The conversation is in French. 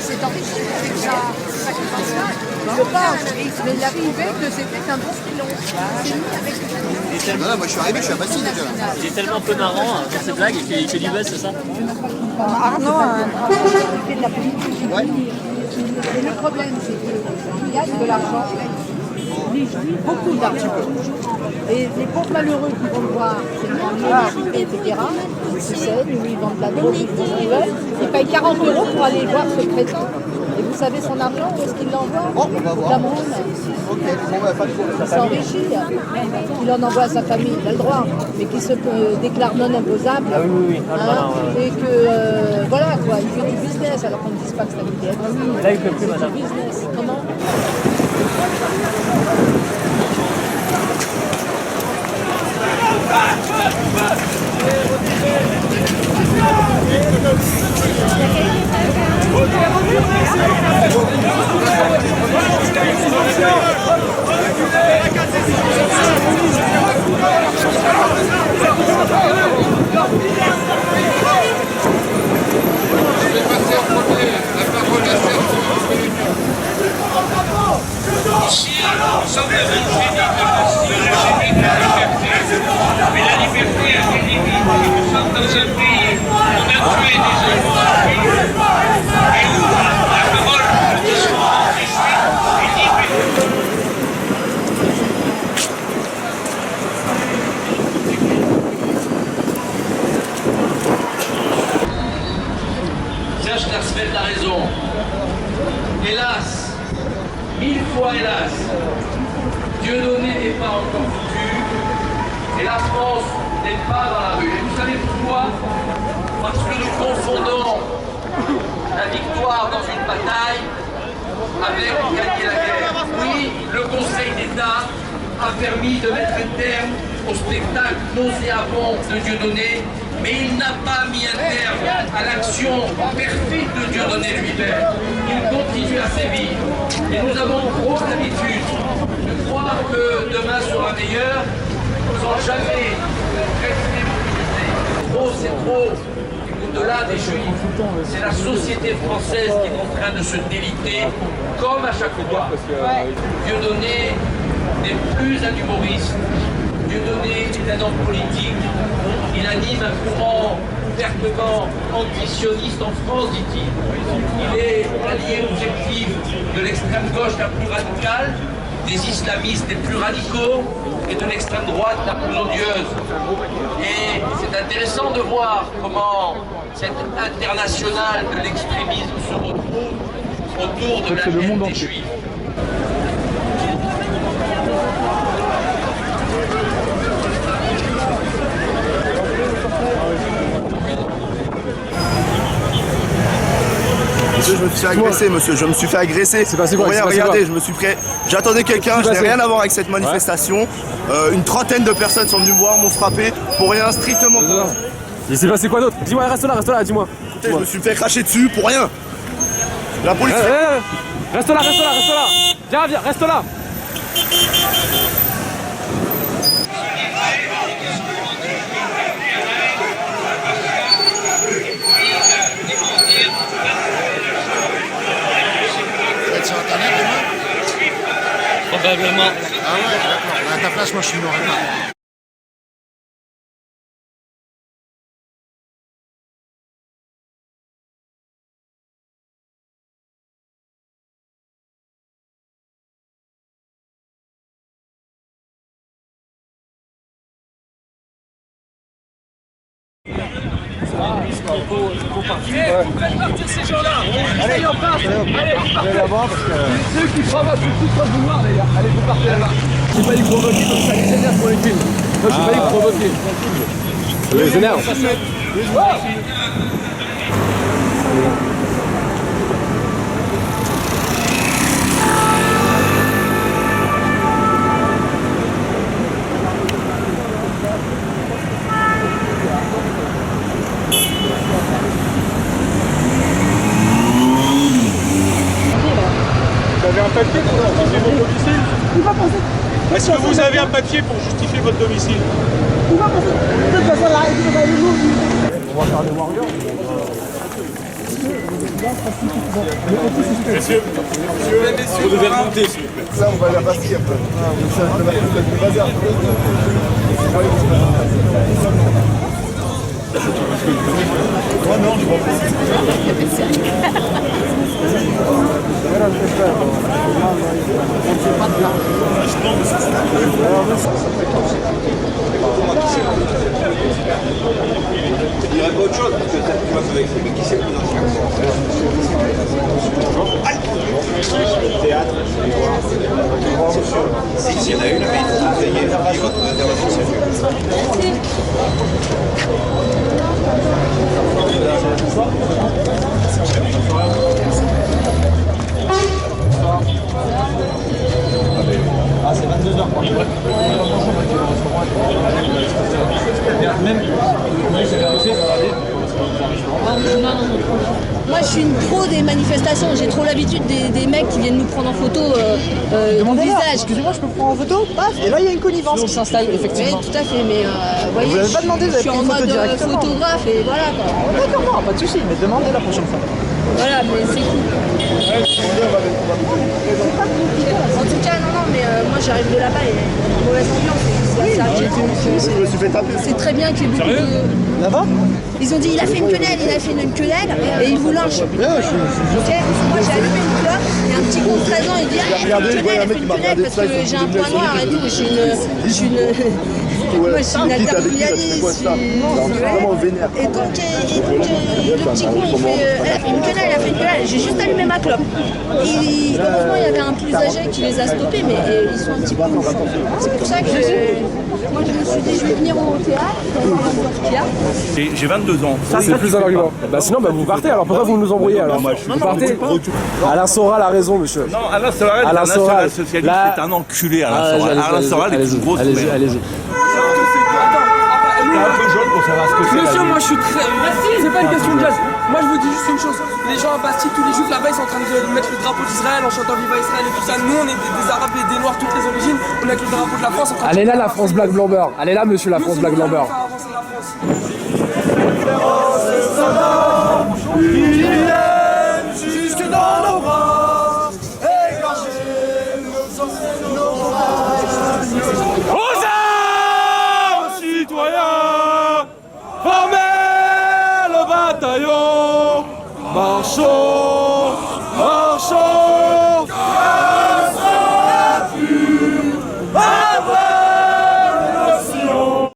C'est enrichi avec ça. Je pense, mais l'arrivée de c'était un bon filon. C'est mis avec Voilà, moi je suis arrivé, je suis à Passy déjà. Il est tellement peu marrant dans ses blagues et qu'il fait du buzz, c'est ça? Arnaud a un fait de la politique. Ouais. Et le problème, c'est qu'il gagne de l'argent, beaucoup d'argent. Et les pauvres malheureux qui vont le voir, c'est le monde, etc., ils se saignent, ou ils vendent de la drogue, ils font ce qu'ils veulent, ils payent 40 € pour aller voir ce président. Et vous savez son argent, où est-ce qu'il l'envoie? Oh, on va voir. Cameroun. Ok, bon, bah, pas de problème. Il s'enrichit. Il en envoie à sa famille, il a le droit, mais qui se déclare non imposable. Ah oui, oui, oui. Ah, voilà, ouais. Et que, voilà quoi, il fait du business alors qu'on ne dise pas que c'est un idée. Là, il ne peut plus, madame. Du business, comment? Ici, nous sommes le 28 de Bastille, mais la liberté a des limites. Nous sommes dans un pays où on a tué des Allemands et où la parole, le discours est libéré. Serge Klarsfeld a raison. Hélas, 1000 fois hélas, Dieudonné n'est pas encore foutu et la France n'est pas dans la rue. Et vous savez pourquoi? Parce que nous confondons la victoire dans une bataille avec gagner la guerre. Oui, le Conseil d'État a permis de mettre un terme au spectacle nauséabond de Dieudonné, mais il n'a pas mis un terme à l'action perfide de Dieudonné lui-même. Il continue à sévir. Et nous avons trop l'habitude de croire que demain sera meilleur sans jamais rester mobilisé. Trop, c'est trop. Au-delà des Juifs, c'est la société française qui est en train de se déliter, comme à chaque fois. Dieudonné n'est plus un humoriste. Dieudonné est un homme politique. Il anime un courant ouvertement antisioniste en France, dit-il. Il est l'allié objectif de l'extrême gauche la plus radicale, des islamistes les plus radicaux et de l'extrême droite la plus odieuse. Et c'est intéressant de voir comment cette internationale de l'extrémisme se retrouve autour de la haine des Juifs. Monsieur, je me suis fait agresser, monsieur, je me suis fait agresser. C'est passé quoi? Pour rien, regardez, je me suis prêt. J'attendais quelqu'un, je n'ai rien à voir avec cette manifestation. Une trentaine de personnes sont venues me voir, m'ont frappé, pour rien, strictement pour rien. Il s'est passé quoi d'autre? Dis-moi, reste là, dis-moi. Écoutez, je me suis fait cracher dessus, pour rien. La police. Reste là, reste là, reste là. Viens, viens, reste là. Sur internet demain? Probablement. Ah ouais, d'accord. À ta place, moi je suis l'aurais pas. Ces gens-là, allez, on part. Allez, vous partez là-bas parce que ceux qui provoquent tout de suite vouloir, les gars. Allez, vous partez là-bas. J'ai pas eu provoquer comme ça, les énerve pour les films. Moi, j'ai pas eu provoquer. Les énerve. Vous avez un papier pour justifier votre domicile? Est-ce que vous avez un papier pour justifier votre domicile? On va faire des warriors. Messieurs, vous devez remonter, s'il vous plaît. Ça, on va la passer un peu. Ça va être le bazar. Moi, non, je vois pas. Je dirais pas autre chose, parce que tu vas vous expliquer qui c'est le plus ancien. Théâtre, s'il y en a une, mais il faut veiller. Il faut trouver des ressources. Ah, c'est 22h quoi. Même, c'est bien aussi, Moi je suis une pro des manifestations, j'ai trop l'habitude des mecs qui viennent nous prendre en photo au visage. Excusez-moi, je peux prendre en photo? Paf, et là il y a une connivence qui s'installe, effectivement. Oui, tout à fait, mais voyez, Vous l'avez pas demandé, vous je avez suis pris en une photo mode directement. photographe et voilà quoi. D'accord, non, pas de soucis, mais demandez la prochaine fois. Voilà, mais c'est cool. En tout cas, non, mais moi j'arrive de là-bas et une mauvaise ambiance. Je me suis fait taper. C'est très bien qu'il y ait beaucoup de... Là-bas? Ils ont dit il a fait une quenelle, il a fait une quenelle et ils vous lynchent. Ok. Moi j'ai allumé une clope et un petit con de 13 ans il dit ah, il a fait une quenelle parce que j'ai un point noir et tout, j'ai une moi je suis une altermondialiste. Et donc le petit con il fait elle a fait une quenelle, j'ai juste allumé ma clope. Heureusement il y avait un plus âgé qui les a stoppés mais ils sont un petit peu ouf. C'est pour ça que moi je me suis dit je vais venir au théâtre, qu'il y a. J'ai 22 ans. Ça c'est plus un argument. Bah sinon bah vous partez alors, pourquoi vous nous embrouillez alors? Vous partez? Alain Soral a raison monsieur. Non, Alain Soral, Alain Soral, socialiste, c'est un enculé, Alain Soral. Alain Soral est une grosse allez-y, merde. allez-y. T'es un peu jeune pour savoir ce que c'est. Monsieur, moi je suis très... C'est pas une question de gaz. Moi je vous dis juste une chose. Les gens à Bastille, tous les juifs là-bas, ils sont en train de mettre le drapeau d'Israël en chantant Viva Israël et tout ça. Nous, on est des Arabes et des Noirs, toutes les origines. On est avec le drapeau de la France. Allez là la France Black Blamber. Allez là monsieur la France Black Blamber. Jusque dans nos bras, égorger nos anciennes Aux armes, citoyens, formez le bataillon, marchons, marchons.